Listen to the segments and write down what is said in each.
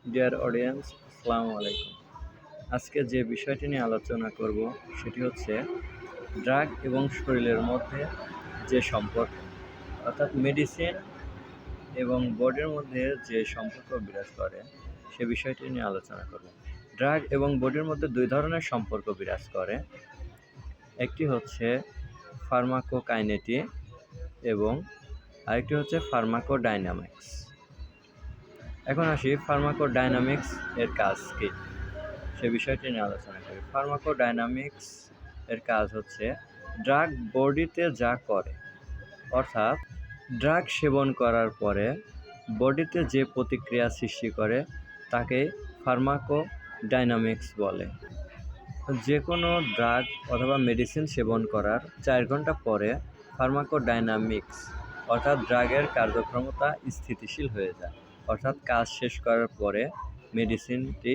Dear audience, আসসালামু আলাইকুম। আজকে যে বিষয়টি নিয়ে আলোচনা করব সেটি হচ্ছে ড্রাগ এবং শরীরের মধ্যে যে সম্পর্ক, অর্থাৎ মেডিসিন এবং বডির মধ্যে যে সম্পর্ক বিরাজ করে সে বিষয়টি নিয়ে আলোচনা করব। ড্রাগ এবং বডির মধ্যে দুই ধরনের সম্পর্ক বিরাজ করে। একটি হচ্ছে ফার্মাকোকাইনেটি এবং আরেকটি হচ্ছে ফার্মাকোডাইনামিক্স। এখন আসি ফার্মাকোডাইনামিক্স এর কাজ কী সে বিষয়টি নিয়ে আলোচনা করি। ফার্মাকোডাইনামিক্স এর কাজ হচ্ছে ড্রাগ বডিতে যা করে, অর্থাৎ ড্রাগ সেবন করার পরে বডিতে যে প্রতিক্রিয়া সৃষ্টি করে তাকে ফার্মাকোডাইনামিক্স বলে। যে কোনো ড্রাগ অথবা মেডিসিন সেবন করার 4 ঘন্টা পরে ফার্মাকোডাইনামিক্স অর্থাৎ ড্রাগের কার্যক্ষমতা স্থিতিশীল হয়ে যায়, অর্থাৎ কাজ শেষ করার পরে মেডিসিনটি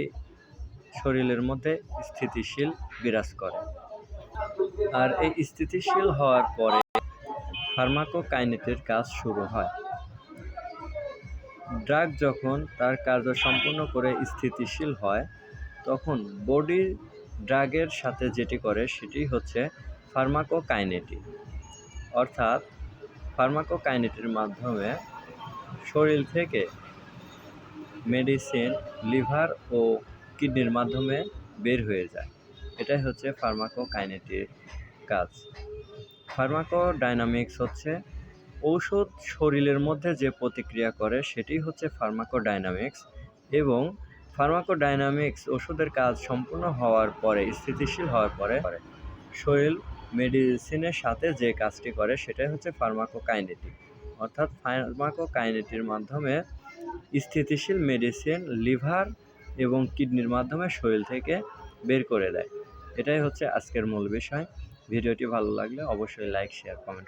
শরীরের মধ্যে স্থিতিশীল বিরাজ করে। আর এই স্থিতিশীল হওয়ার পরে ফার্মাকোকাইনেটির কাজ শুরু হয়। ড্রাগ যখন তার কার্য সম্পূর্ণ করে স্থিতিশীল হয় তখন বডি ড্রাগের সাথে যেটি করে সেটি হচ্ছে ফার্মাকোকাইনেটি, অর্থাৎ ফার্মাকোকাইনেটির মাধ্যমে শরীর থেকে মেডিসিন লিভার ও কিডনির মাধ্যমে বের হয়ে যায়। এটাই হচ্ছে ফার্মাকোকাইনেটির কাজ। ফার্মাকোডাইনামিক্স হচ্ছে ঔষধ শরীরের মধ্যে যে প্রতিক্রিয়া করে সেটি হচ্ছে ফার্মাকোডাইনামিক্স, এবং ফার্মাকোডাইনামিক্স ওষুধের কাজ সম্পূর্ণ হওয়ার পরে স্থিতিশীল হওয়ার পরে শরীর মেডিসিনের সাথে যে কাজটি করে সেটাই হচ্ছে ফার্মাকোকাইনেটি, অর্থাৎ ফার্মাকোকাইনেটির মাধ্যমে স্থিতিশীল মেডিসিন লিভার এবং কিডনির মাধ্যমে শরীর থেকে বের করে দেয়। এটাই হচ্ছে আজকের মূল বিষয়। ভিডিওটি ভালো লাগলে অবশ্যই লাইক, শেয়ার, কমেন্ট